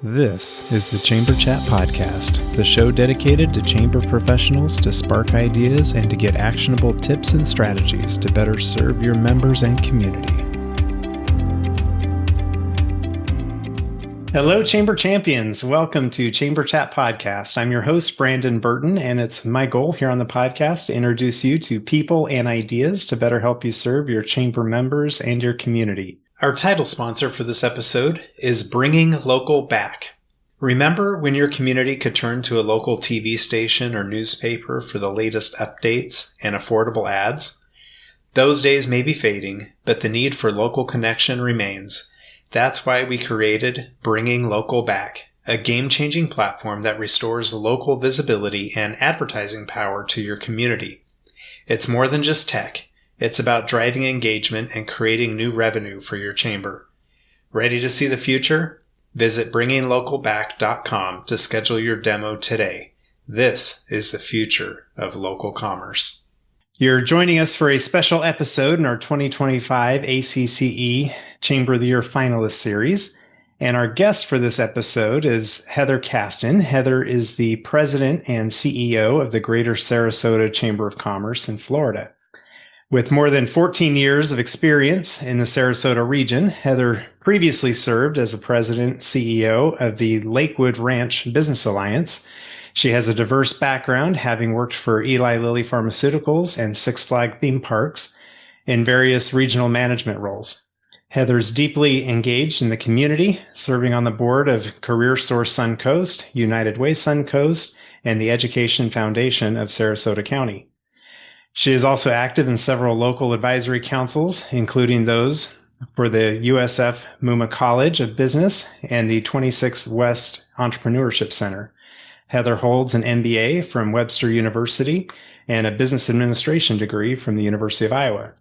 This is the Chamber Chat Podcast, the show dedicated to chamber professionals to spark ideas and to get actionable tips and strategies to better serve your members and community. Hello, Chamber Champions. Welcome to Chamber Chat Podcast. I'm your host, Brandon Burton, and it's my goal here on the podcast to introduce you to people and ideas to better help you serve your chamber members and your community. Our title sponsor for this episode is Bringing Local Back. Remember when your community could turn to a local TV station or newspaper for the latest updates and affordable ads? Those days may be fading, but the need for local connection remains. That's why we created Bringing Local Back, a game-changing platform that restores local visibility and advertising power to your community. It's more than just tech. It's about driving engagement and creating new revenue for your chamber. Ready to see the future? Visit bringinglocalback.com to schedule your demo today. This is the future of local commerce. You're joining us for a special episode in our 2025 ACCE Chamber of the Year Finalist series. And our guest for this episode is Heather Kasten. Heather is the president and CEO of the Greater Sarasota Chamber of Commerce in Florida. With more than 14 years of experience in the Sarasota region, Heather previously served as the president CEO of the Lakewood Ranch Business Alliance. She has a diverse background, having worked for Eli Lilly Pharmaceuticals and Six Flags theme parks in various regional management roles. Heather's deeply engaged in the community, serving on the board of Career Source Suncoast, United Way Suncoast, and the Education Foundation of Sarasota County. She is also active in several local advisory councils, including those for the USF Muma College of Business and the 26th West Entrepreneurship Center. Heather holds an MBA from Webster University and a business administration degree from the University of Iowa.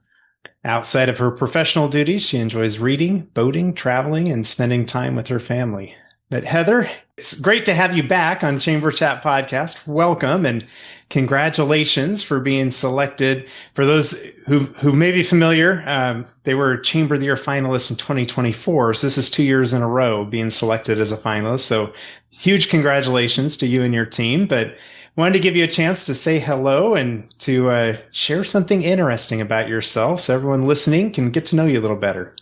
Outside of her professional duties, she enjoys reading, boating, traveling, and spending time with her family. But Heather, it's great to have you back on Chamber Chat Podcast. Welcome and congratulations for being selected. For those who may be familiar, they were Chamber of the Year finalists in 2024. So this is 2 years in a row being selected as a finalist. So huge congratulations to you and your team. But wanted to give you a chance to say hello and to share something interesting about yourself so everyone listening can get to know you a little better.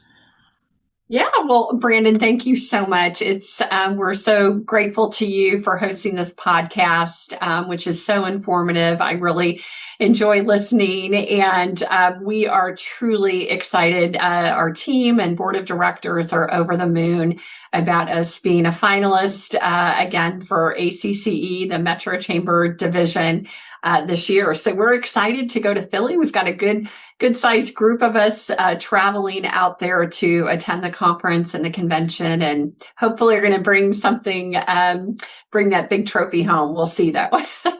Yeah, well, Brandon, thank you so much. We're so grateful to you for hosting this podcast, which is so informative. I really enjoy listening, and we are truly excited. Our team and board of directors are over the moon about us being a finalist again for ACCE, the Metro Chamber Division, this year. So we're excited to go to Philly. We've got a good sized group of us traveling out there to attend the conference and the convention, and hopefully we're going to bring something, bring that big trophy home. We'll see though.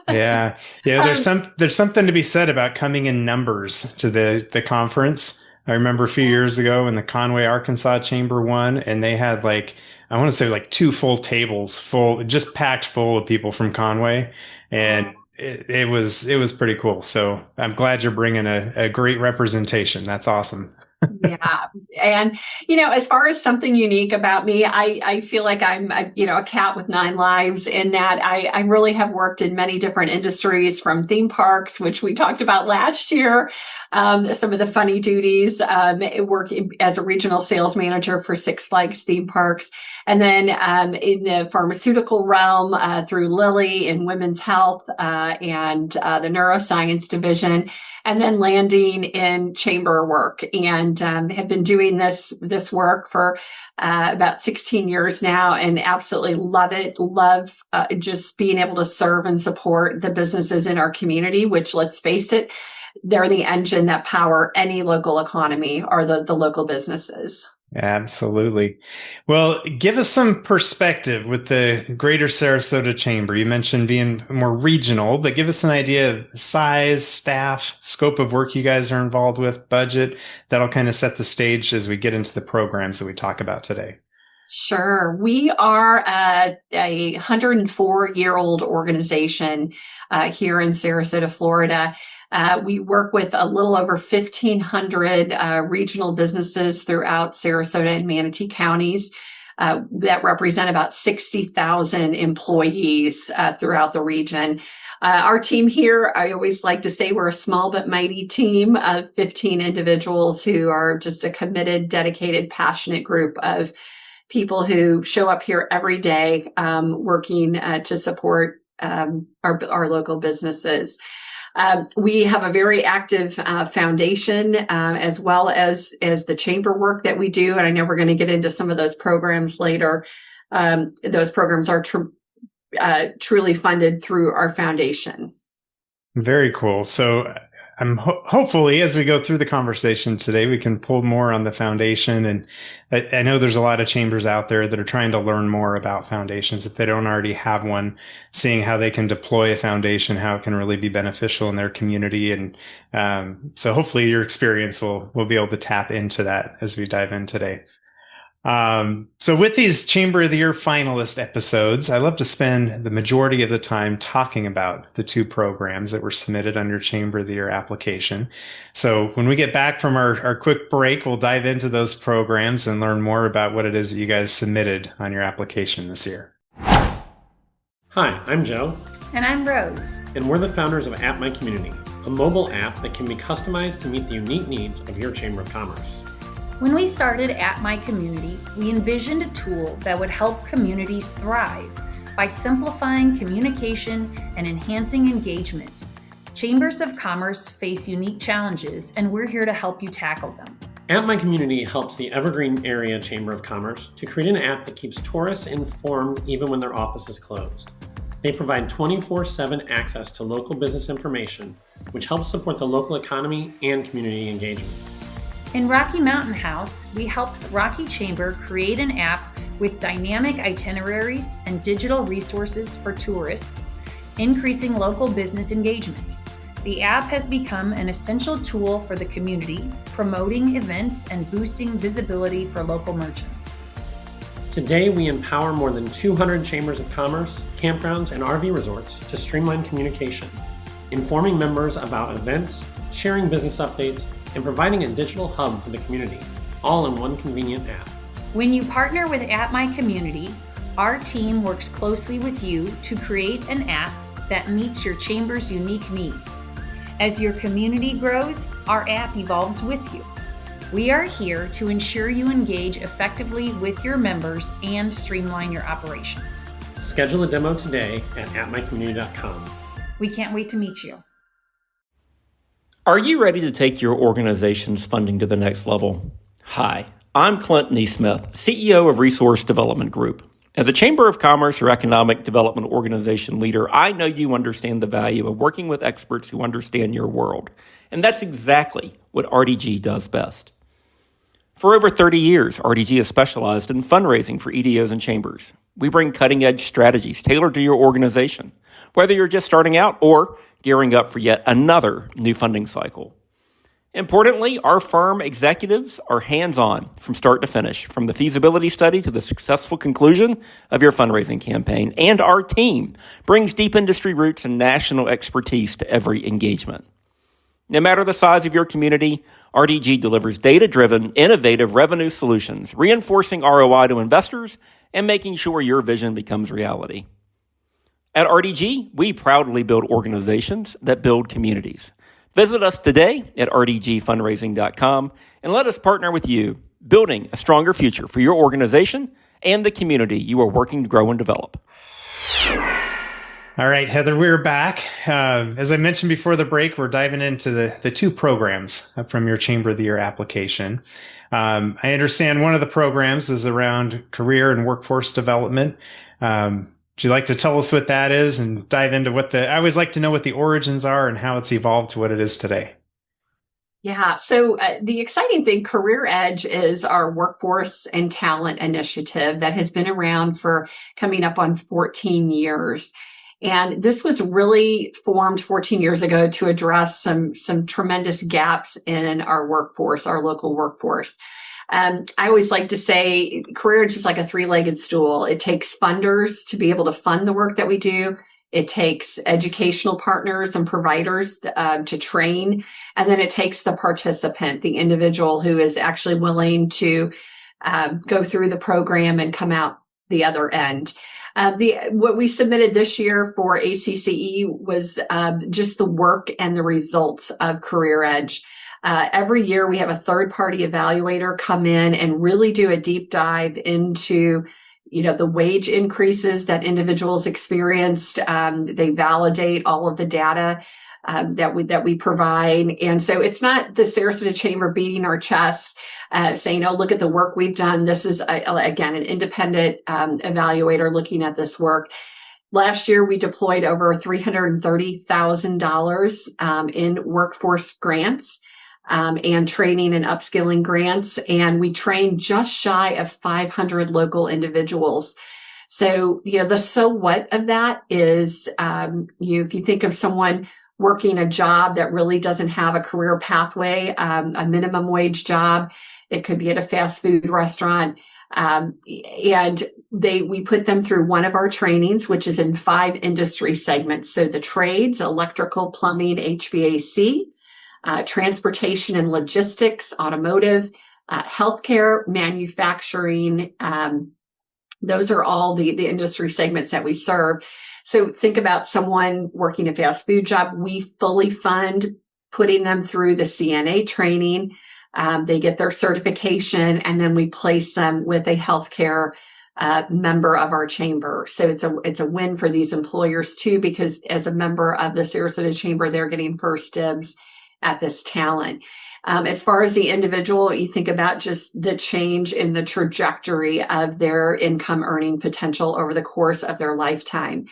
Yeah. There's something to be said about coming in numbers to the conference. I remember a few years ago when the Conway, Arkansas Chamber won, and they had I want to say 2 full tables just packed full of people from Conway, and it was pretty cool. So I'm glad you're bringing a great representation. That's awesome. Yeah. And, as far as something unique about me, I feel like I'm, a cat with 9 lives in that I really have worked in many different industries, from theme parks, which we talked about last year. Some of the funny duties, working as a regional sales manager for Six Flags theme parks. And then in the pharmaceutical realm, through Lilly in women's health and the neuroscience division, and then landing in chamber work, and have been doing this work for about 16 years now, and absolutely love it. Love just being able to serve and support the businesses in our community, which, let's face it, they're the engine that power any local economy, are the local businesses. Absolutely. Well, give us some perspective with the Greater Sarasota Chamber. You mentioned being more regional, but give us an idea of size, staff, scope of work you guys are involved with, budget. That'll kind of set the stage as we get into the programs that we talk about today. Sure. We are a 104-year-old organization here in Sarasota, Florida. We work with a little over 1,500 regional businesses throughout Sarasota and Manatee counties. that represent about 60,000 employees throughout the region. Our team here, I always like to say we're a small but mighty team of 15 individuals who are just a committed, dedicated, passionate group of people who show up here every day working to support our local businesses. We have a very active foundation as well as the chamber work that we do. And I know we're going to get into some of those programs later. Those programs are truly funded through our foundation. Very cool. So I'm hopefully, as we go through the conversation today, we can pull more on the foundation. And I know there's a lot of chambers out there that are trying to learn more about foundations if they don't already have one, seeing how they can deploy a foundation, how it can really be beneficial in their community. And so hopefully your experience will be able to tap into that as we dive in today. So with these Chamber of the Year finalist episodes, I love to spend the majority of the time talking about the two programs that were submitted on your Chamber of the Year application. So when we get back from our quick break, we'll dive into those programs and learn more about what it is that you guys submitted on your application this year. Hi, I'm Joe. And I'm Rose. And we're the founders of App My Community, a mobile app that can be customized to meet the unique needs of your Chamber of Commerce. When we started App My Community, we envisioned a tool that would help communities thrive by simplifying communication and enhancing engagement. Chambers of Commerce face unique challenges, and we're here to help you tackle them. App My Community helps the Evergreen Area Chamber of Commerce to create an app that keeps tourists informed even when their office is closed. They provide 24/7 access to local business information, which helps support the local economy and community engagement. In Rocky Mountain House, we helped Rocky Chamber create an app with dynamic itineraries and digital resources for tourists, increasing local business engagement. The app has become an essential tool for the community, promoting events and boosting visibility for local merchants. Today, we empower more than 200 chambers of commerce, campgrounds, and RV resorts to streamline communication, informing members about events, sharing business updates, and providing a digital hub for the community, all in one convenient app. When you partner with App My Community, our team works closely with you to create an app that meets your chamber's unique needs. As your community grows, our app evolves with you. We are here to ensure you engage effectively with your members and streamline your operations. Schedule a demo today at appmycommunity.com. We can't wait to meet you. Are you ready to take your organization's funding to the next level? Hi, I'm Clint Neesmith, CEO of Resource Development Group. As a Chamber of Commerce or Economic Development Organization leader, I know you understand the value of working with experts who understand your world. And that's exactly what RDG does best. For over 30 years, RDG has specialized in fundraising for EDOs and chambers. We bring cutting-edge strategies tailored to your organization, whether you're just starting out or gearing up for yet another new funding cycle. Importantly, our firm executives are hands-on from start to finish, from the feasibility study to the successful conclusion of your fundraising campaign, and our team brings deep industry roots and national expertise to every engagement. No matter the size of your community, RDG delivers data-driven, innovative revenue solutions, reinforcing ROI to investors and making sure your vision becomes reality. At RDG, we proudly build organizations that build communities. Visit us today at rdgfundraising.com and let us partner with you, building a stronger future for your organization and the community you are working to grow and develop. All right, Heather, we're back. As I mentioned before the break, we're diving into the two programs from your Chamber of the Year application. I understand one of the programs is around career and workforce development. Would you like to tell us what that is and dive into I always like to know what the origins are and how it's evolved to what it is today. Yeah. So the exciting thing, Career Edge, is our workforce and talent initiative that has been around for coming up on 14 years. And this was really formed 14 years ago to address some tremendous gaps in our workforce, our local workforce. I always like to say career is just like a three-legged stool. It takes funders to be able to fund the work that we do. It takes educational partners and providers to train. And then it takes the participant, the individual who is actually willing to go through the program and come out the other end. What we submitted this year for ACCE was just the work and the results of Career Edge. Every year we have a third-party evaluator come in and really do a deep dive into the wage increases that individuals experienced. They validate all of the data that we provide. And so it's not the Sarasota Chamber beating our chests, saying, oh, look at the work we've done. This is, again, an independent evaluator looking at this work. Last year, we deployed over $330,000 in workforce grants and training and upskilling grants. And we trained just shy of 500 local individuals. So, the so what of that is, if you think of someone working a job that really doesn't have a career pathway, a minimum wage job, it could be at a fast food restaurant. And we put them through one of our trainings, which is in 5 industry segments. So the trades, electrical, plumbing, HVAC, transportation and logistics, automotive, healthcare, manufacturing. Those are all the industry segments that we serve. So think about someone working a fast food job. We fully fund putting them through the CNA training. They get their certification, and then we place them with a healthcare member of our chamber. So it's a win for these employers too, because as a member of the Sarasota Chamber, they're getting first dibs at this talent. As far as the individual, you think about just the change in the trajectory of their income earning potential over the course of their lifetime,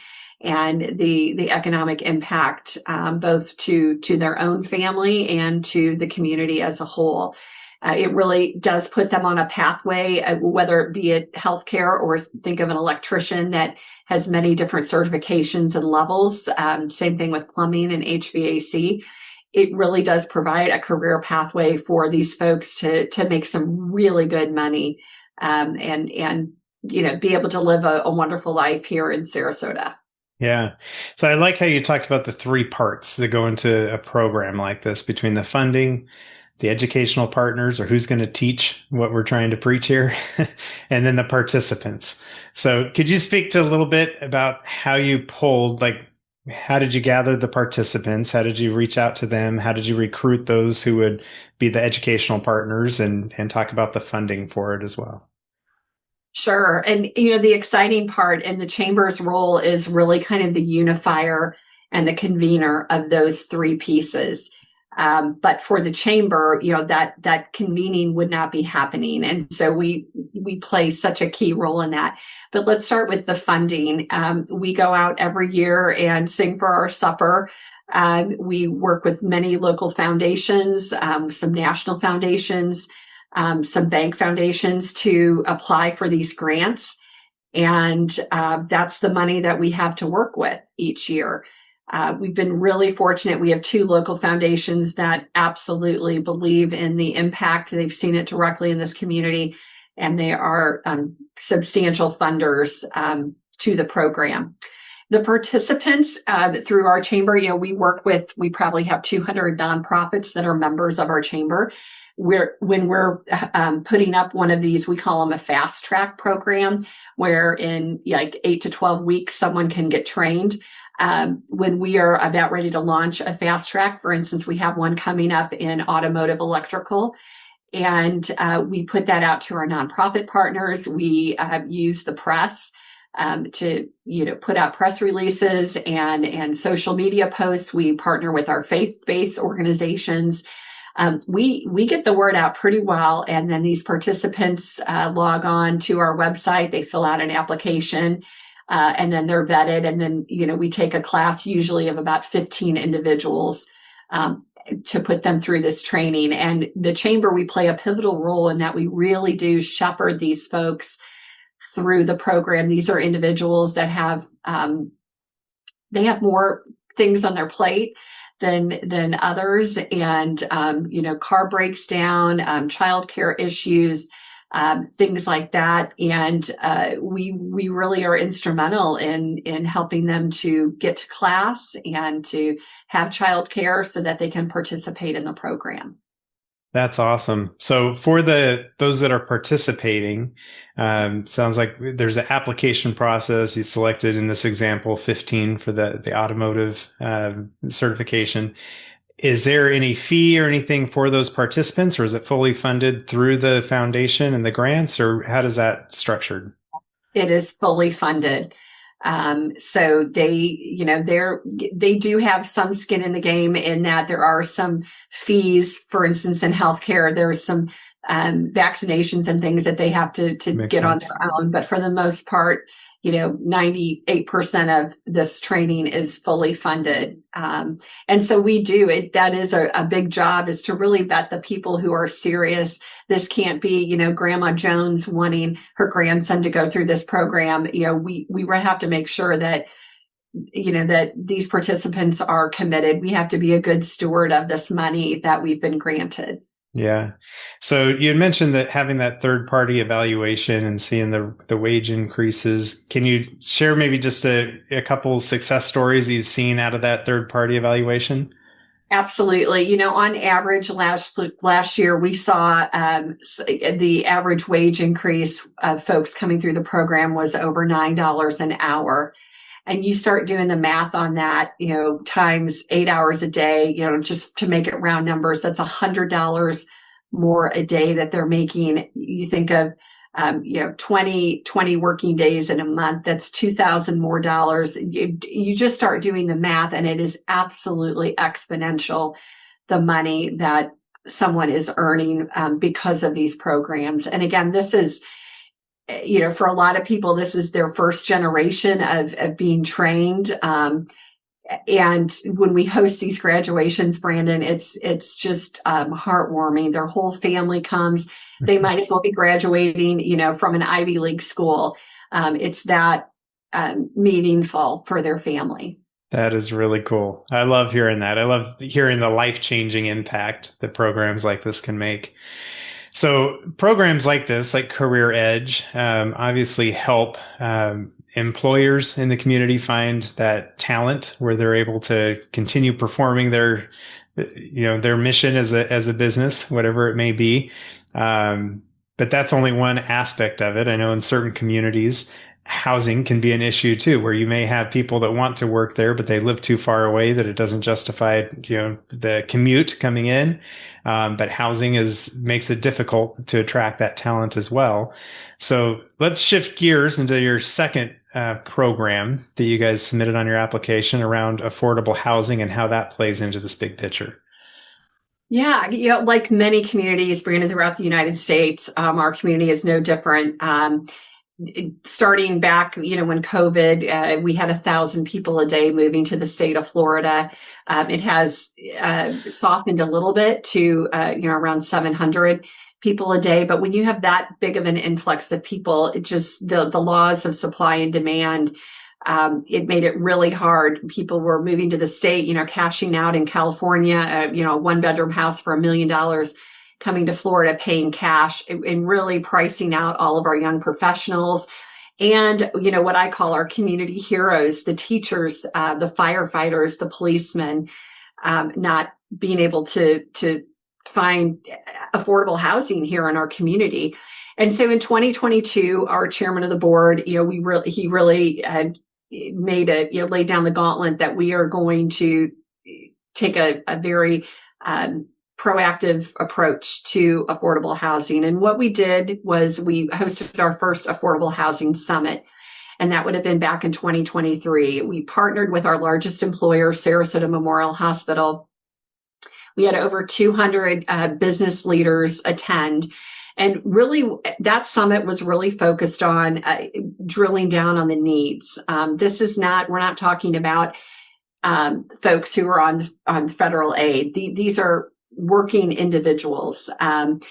and the economic impact, both to their own family and to the community as a whole. It really does put them on a pathway, whether it be at healthcare or think of an electrician that has many different certifications and levels. Same thing with plumbing and HVAC. It really does provide a career pathway for these folks to make some really good money, and be able to live a wonderful life here in Sarasota. Yeah. So I like how you talked about the 3 parts that go into a program like this, between the funding, the educational partners, or who's going to teach what we're trying to preach here, and then the participants. So could you speak to a little bit about how you pulled, how did you gather the participants? How did you reach out to them? How did you recruit those who would be the educational partners, and talk about the funding for it as well? Sure. And, the exciting part in the chamber's role is really kind of the unifier and the convener of those 3 pieces. But for the chamber, that convening would not be happening. And so we play such a key role in that. But let's start with the funding. We go out every year and sing for our supper. We work with many local foundations, some national foundations, some bank foundations to apply for these grants. And that's the money that we have to work with each year. We've been really fortunate. We have 2 local foundations that absolutely believe in the impact. They've seen it directly in this community, and they are substantial funders to the program. The participants through our chamber, we probably have 200 nonprofits that are members of our chamber. When we're putting up one of these, we call them a fast track program, where in 8 to 12 weeks, someone can get trained. When we are about ready to launch a fast track, for instance, we have one coming up in automotive electrical, and we put that out to our nonprofit partners. We use the press to put out press releases and social media posts. We partner with our faith-based organizations. We get the word out pretty well, and then these participants log on to our website. They fill out an application. And then they're vetted. And then, we take a class usually of about 15 individuals to put them through this training. And the chamber, we play a pivotal role in that we really do shepherd these folks through the program. These are individuals that have, they have more things on their plate than others. And, car breaks down, childcare issues, things like that. And we really are instrumental in helping them to get to class and to have childcare so that they can participate in the program. That's awesome. So for those that are participating, sounds like there's an application process. You selected in this example 15 for the automotive certification. Is there any fee or anything for those participants, or is it fully funded through the foundation and the grants, or how does that structured? It is fully funded. So they do have some skin in the game in that there are some fees. For instance, in healthcare, there's some vaccinations and things that they have to get on their own. But for the most part, 98% of this training is fully funded. And so we do it. That is a big job, is to really vet the people who are serious. This can't be, Grandma Jones wanting her grandson to go through this program. We have to make sure that, that these participants are committed. We have to be a good steward of this money that we've been granted. Yeah. So you had mentioned that having that third party evaluation and seeing the wage increases. Can you share maybe just a couple success stories you've seen out of that third party evaluation? Absolutely. On average, last year, we saw the average wage increase of folks coming through the program was over $9 an hour. And you start doing the math on that, times 8 hours a day, just to make it round numbers, that's $100 more a day that they're making. You think of, 20 working days in a month, that's $2,000 more dollars. You just start doing the math, and it is absolutely exponential, the money that someone is earning because of these programs. And again, this is, for a lot of people, this is their first generation of being trained. And when we host these graduations, Brandon, it's just heartwarming. Their whole family comes. They might as well be graduating, from an Ivy League school. It's that meaningful for their family. That is really cool. I love hearing that. I love hearing the life-changing impact that programs like this can make. So programs like this, like Career Edge, obviously help employers in the community find that talent where they're able to continue performing their mission as a business, whatever it may be. But that's only one aspect of it. I know in certain communities, housing can be an issue too, where you may have people that want to work there, but they live too far away that it doesn't justify, the commute coming in. But housing makes it difficult to attract that talent as well. So let's shift gears into your second program that you guys submitted on your application around affordable housing and how that plays into this big picture. Yeah, like many communities, Brandon, throughout the United States, our community is no different. Starting back, when COVID, we had 1,000 people a day moving to the state of Florida. It has softened a little bit to, around 700 people a day. But when you have that big of an influx of people, it just, the laws of supply and demand, it made it really hard. People were moving to the state, cashing out in California, a 1-bedroom house for $1 million, coming to Florida, paying cash, and really pricing out all of our young professionals. And, what I call our community heroes, the teachers, the firefighters, the policemen, not being able to find affordable housing here in our community. And so in 2022, our chairman of the board, he really laid down the gauntlet that we are going to take a very proactive approach to affordable housing. And what we did was we hosted our first affordable housing summit, and that would have been back in 2023. We partnered with our largest employer, Sarasota Memorial Hospital. We had over 200 business leaders attend. And really, that summit was really focused on drilling down on the needs. We're not talking about folks who are on federal aid. These are working individuals. And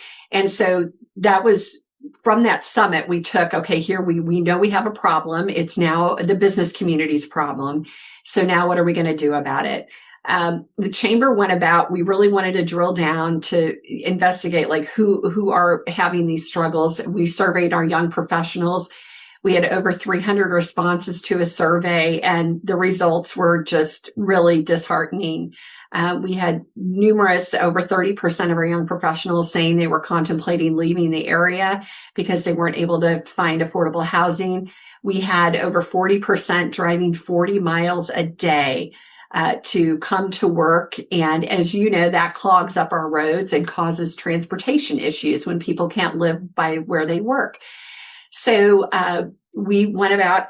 so that was from that summit, we took, here we know we have a problem. It's now the business community's problem. So now what are we going to do about it? The chamber went about, we really wanted to drill down to investigate who are having these struggles. We surveyed our young professionals. We had over 300 responses to a survey, and the results were just really disheartening. We had numerous, over 30% of our young professionals saying they were contemplating leaving the area because they weren't able to find affordable housing. We had over 40% driving 40 miles a day to come to work. And as you know, that clogs up our roads and causes transportation issues when people can't live by where they work. So we went about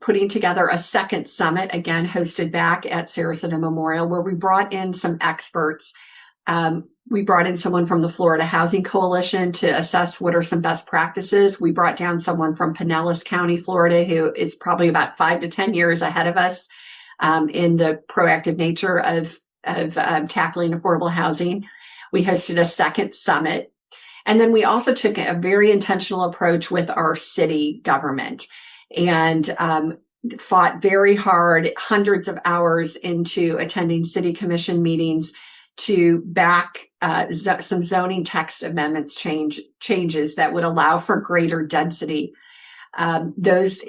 putting together a second summit, again, hosted back at Sarasota Memorial, where we brought in some experts. We brought in someone from the Florida Housing Coalition to assess what are some best practices. We brought down someone from Pinellas County, Florida, who is probably about 5 to 10 years ahead of us in the proactive nature of tackling affordable housing. We hosted a second summit. And then we also took a very intentional approach with our city government and fought very hard, hundreds of hours into attending city commission meetings to back some zoning text amendments changes that would allow for greater density. Those,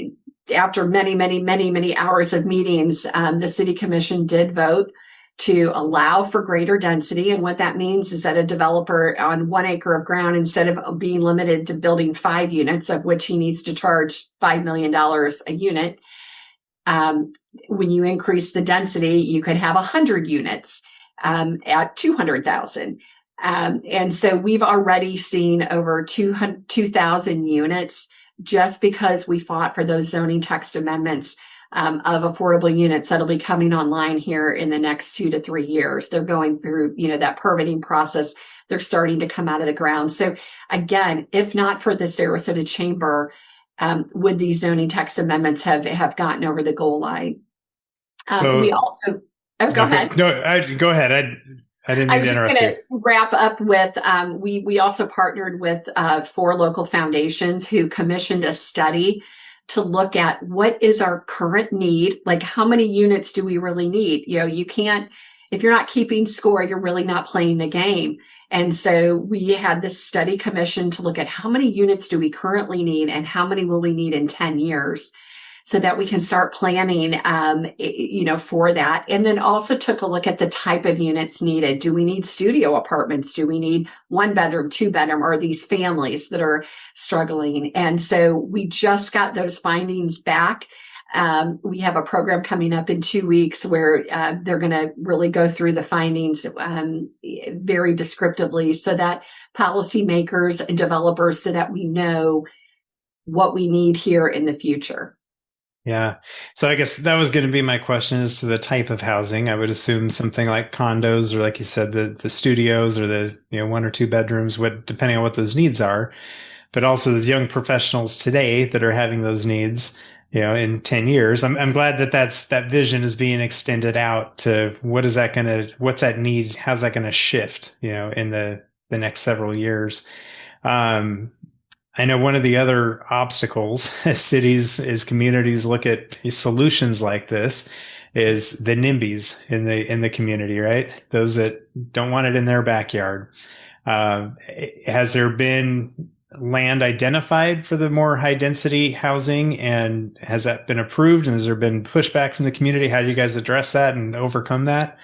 after many hours of meetings, the city commission did vote to allow for greater density. And what that means is that a developer on 1 acre of ground, instead of being limited to building 5 units, of which he needs to charge $5 million a unit, when you increase the density, you could have 100 units at $200,000. And so we've already seen over 2,000 units just because we fought for those zoning text amendments of affordable units that'll be coming online here in the next 2 to 3 years. They're going through, that permitting process. They're starting to come out of the ground. So again, if not for the Sarasota Chamber, would these zoning text amendments have gotten over the goal line? We also, go ahead. No, go ahead. I didn't mean to interrupt you. I was just going to wrap up with, we also partnered with 4 local foundations who commissioned a study to look at what is our current need, like how many units do we really need? You can't, if you're not keeping score, you're really not playing the game. And so we had this study commissioned to look at how many units do we currently need and how many will we need in 10 years so that we can start planning, for that. And then also took a look at the type of units needed. Do we need studio apartments? Do we need 1 bedroom, 2 bedroom, or these families that are struggling? And so we just got those findings back. We have a program coming up in 2 weeks where they're going to really go through the findings very descriptively so that policymakers and developers, so that we know what we need here in the future. Yeah. So I guess that was going to be my question as to the type of housing. I would assume something like condos, or like you said, the studios, or the 1 or 2 bedrooms, depending on what those needs are. But also those young professionals today that are having those needs, in 10 years. I'm glad that vision is being extended out to what's that need? How's that going to shift, in the next several years? I know one of the other obstacles as cities, as communities look at solutions like this, is the NIMBYs in the community, right? Those that don't want it in their backyard. Has there been land identified for the more high density housing, and has that been approved? And has there been pushback from the community? How do you guys address that and overcome that?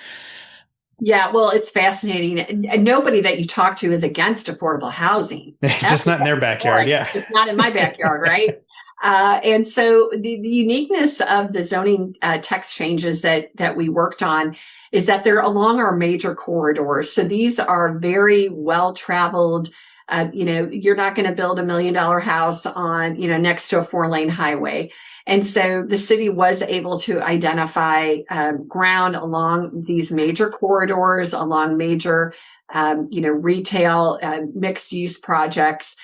Yeah, well, it's fascinating. Nobody that you talk to is against affordable housing. Just not in their backyard. Yeah. Just not in my backyard. Right. And so the uniqueness of the zoning text changes that we worked on is that they're along our major corridors. So these are very well traveled. You're not going to build $1 million house on, next to a 4-lane highway. And so the city was able to identify ground along these major corridors, along major, retail, mixed use projects.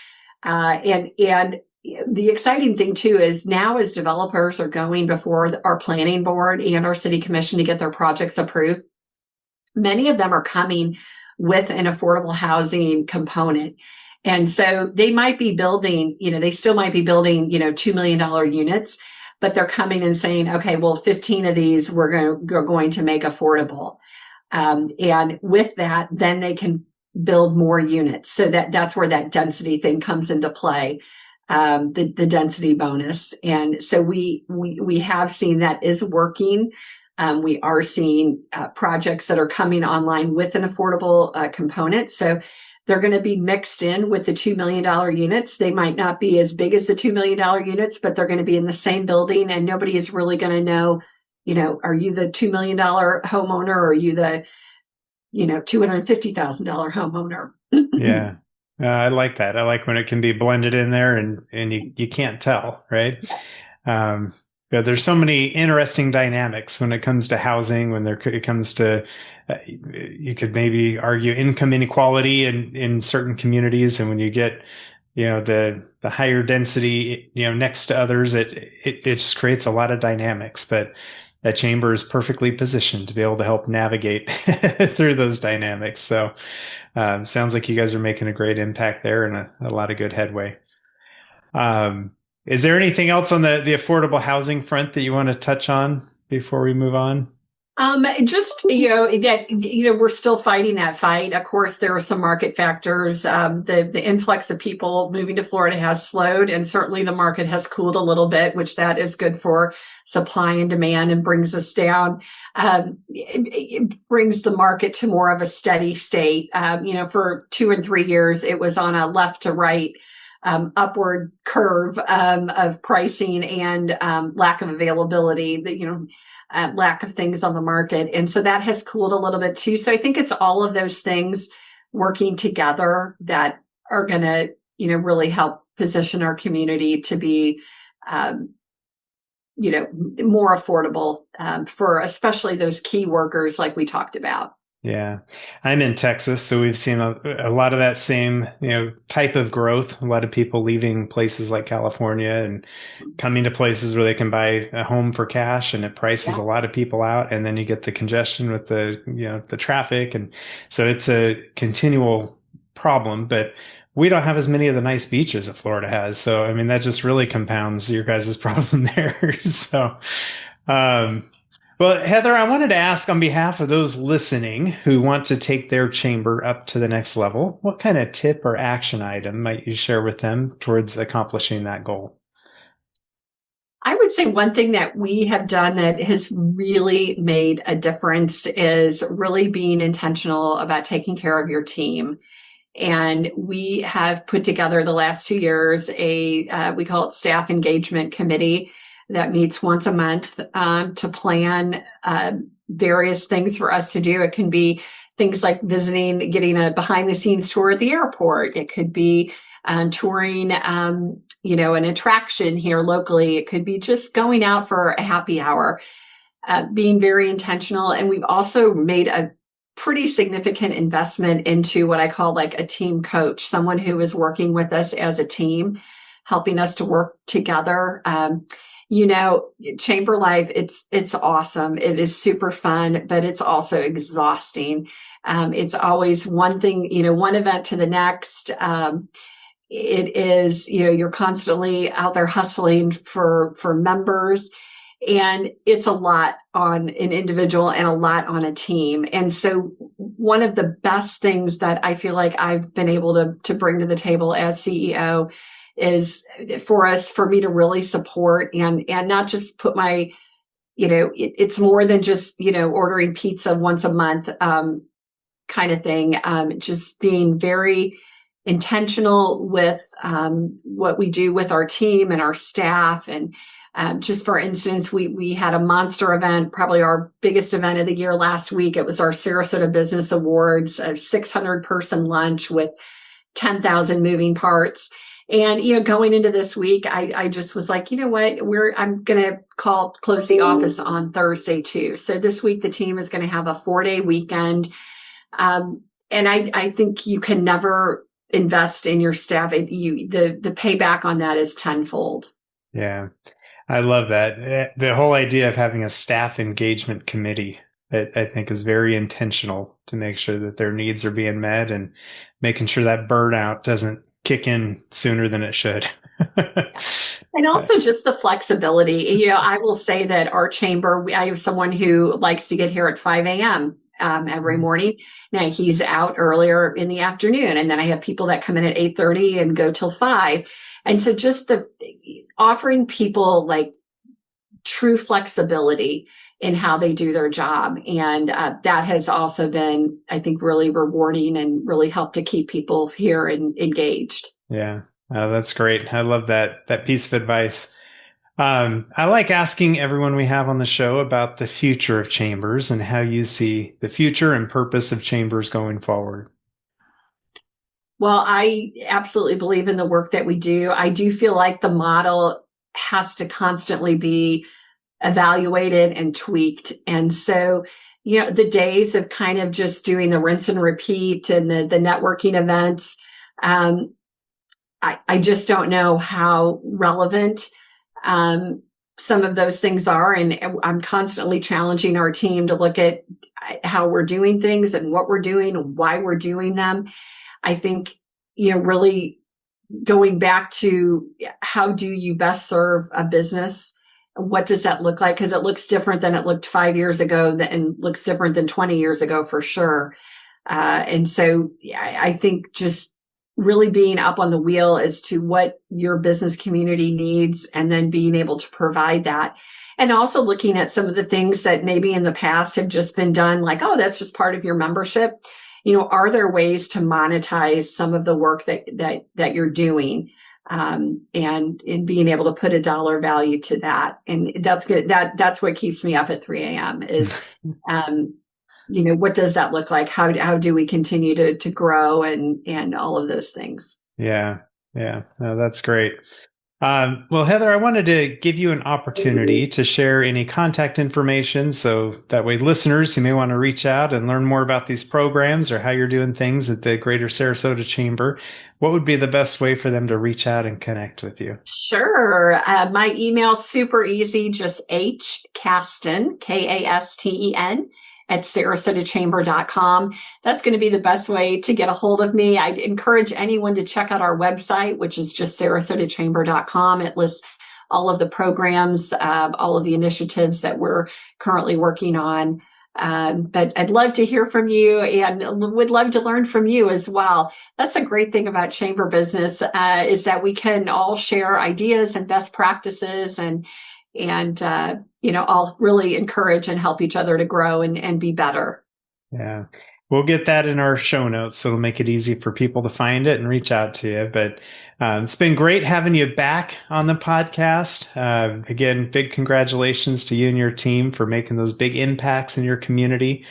And the exciting thing too is now, as developers are going before our planning board and our city commission to get their projects approved, many of them are coming with an affordable housing component. And so they might be building, they still might be building, $2 million units, but they're coming and saying, okay, well, 15 of these we're going to make affordable. And with that, then they can build more units. So that's where that density thing comes into play. the density bonus. And so we have seen that is working. We are seeing projects that are coming online with an affordable component. So they're going to be mixed in with the $2 million units. They might not be as big as the $2 million units, but they're going to be in the same building, and nobody is really going to know, are you the $2 million homeowner, or are you the, $250,000 homeowner? Yeah. I like that. I like when it can be blended in there and you can't tell, right? There's so many interesting dynamics when it comes to housing, it comes to, you could maybe argue income inequality in certain communities. And when you get, the higher density, next to others, it just creates a lot of dynamics, but that chamber is perfectly positioned to be able to help navigate through those dynamics. So, sounds like you guys are making a great impact there and a lot of good headway. Is there anything else on the affordable housing front that you want to touch on before we move on? Just, we're still fighting that fight. Of course, there are some market factors. The influx of people moving to Florida has slowed, and certainly the market has cooled a little bit, which that is good for supply and demand and brings us down. It brings the market to more of a steady state. For 2 and 3 years, it was on a left to right upward curve of pricing and lack of availability, lack of things on the market. And so that has cooled a little bit too. So I think it's all of those things working together that are going to, really help position our community to be, more affordable for especially those key workers like we talked about. Yeah, I'm in Texas, so we've seen a lot of that same, type of growth. A lot of people leaving places like California and coming to places where they can buy a home for cash, and it prices a lot of people out. And then you get the congestion with the traffic, and so it's a continual problem. But we don't have as many of the nice beaches that Florida has, so I mean that just really compounds your guys' problem there. So. Well, Heather, I wanted to ask on behalf of those listening who want to take their chamber up to the next level, what kind of tip or action item might you share with them towards accomplishing that goal? I would say one thing that we have done that has really made a difference is really being intentional about taking care of your team. And we have put together the last 2 years we call it staff engagement committee that meets once a month to plan various things for us to do. It can be things like getting a behind the scenes tour at the airport. It could be touring, an attraction here locally. It could be just going out for a happy hour, being very intentional. And we've also made a pretty significant investment into what I call like a team coach, someone who is working with us as a team, helping us to work together. Chamber life, it's awesome. It is super fun, but it's also exhausting. It's always one thing, one event to the next. It is, you're constantly out there hustling for members, and it's a lot on an individual and a lot on a team. And so one of the best things that I feel like I've been able to bring to the table as CEO is for me to really support and not just put my, it's more than just, ordering pizza once a month, kind of thing. Just being very intentional with, what we do with our team and our staff. And, just for instance, we had a monster event, probably our biggest event of the year last week. It was our Sarasota Business Awards, a 600-person lunch with 10,000 moving parts. And, going into this week, I just was like, you know what, I'm going to close the office on Thursday too. So this week, the team is going to have a 4-day weekend. And I think you can never invest in your staff. The payback on that is tenfold. Yeah, I love that. The whole idea of having a staff engagement committee, I think is very intentional to make sure that their needs are being met and making sure that burnout doesn't kick in sooner than it should. And also just the flexibility. I will say that our chamber, I have someone who likes to get here at 5 a.m. Every morning. Now he's out earlier in the afternoon. And then I have people that come in at 8:30 and go till 5. And so just offering people like true flexibility in how they do their job. And that has also been, I think, really rewarding and really helped to keep people here and engaged. Yeah, that's great. I love that piece of advice. I like asking everyone we have on the show about the future of Chambers and how you see the future and purpose of Chambers going forward. Well, I absolutely believe in the work that we do. I do feel like the model has to constantly be evaluated and tweaked. And so, the days of kind of just doing the rinse and repeat and the networking events, I just don't know how relevant some of those things are. And I'm constantly challenging our team to look at how we're doing things and what we're doing and why we're doing them. I think, really going back to how do you best serve a business? What does that look like? Because it looks different than it looked 5 years ago and looks different than 20 years ago for sure. And so I think just really being up on the wheel as to what your business community needs and then being able to provide that. And also looking at some of the things that maybe in the past have just been done like, oh, that's just part of your membership. Are there ways to monetize some of the work that you're doing? And being able to put a dollar value to that. And that's good. That's what keeps me up at 3 a.m. is, what does that look like? How do we continue to grow and all of those things? Yeah. No, that's great. Well, Heather, I wanted to give you an opportunity to share any contact information so that way listeners who may want to reach out and learn more about these programs or how you're doing things at the Greater Sarasota Chamber, what would be the best way for them to reach out and connect with you? Sure. My email's super easy, just Kasten, Kasten, at sarasotachamber.com. That's going to be the best way to get a hold of me. I'd encourage anyone to check out our website, which is just sarasotachamber.com. It lists all of the programs, all of the initiatives that we're currently working on. But I'd love to hear from you and would love to learn from you as well. That's a great thing about chamber business, is that we can all share ideas and best practices and I'll really encourage and help each other to grow and be better. Yeah. We'll get that in our show notes, so it'll make it easy for people to find it and reach out to you. But it's been great having you back on the podcast. Again, big congratulations to you and your team for making those big impacts in your community.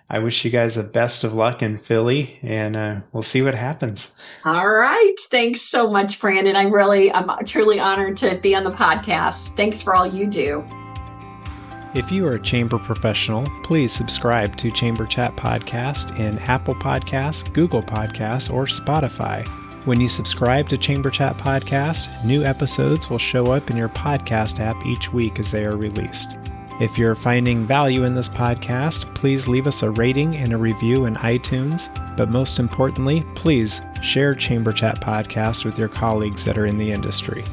I wish you guys the best of luck in Philly, and we'll see what happens. All right. Thanks so much, Brandon. I'm truly honored to be on the podcast. Thanks for all you do. If you are a chamber professional, please subscribe to Chamber Chat Podcast in Apple Podcasts, Google Podcasts, or Spotify. When you subscribe to Chamber Chat Podcast, new episodes will show up in your podcast app each week as they are released. If you're finding value in this podcast, please leave us a rating and a review in iTunes. But most importantly, please share Chamber Chat Podcast with your colleagues that are in the industry.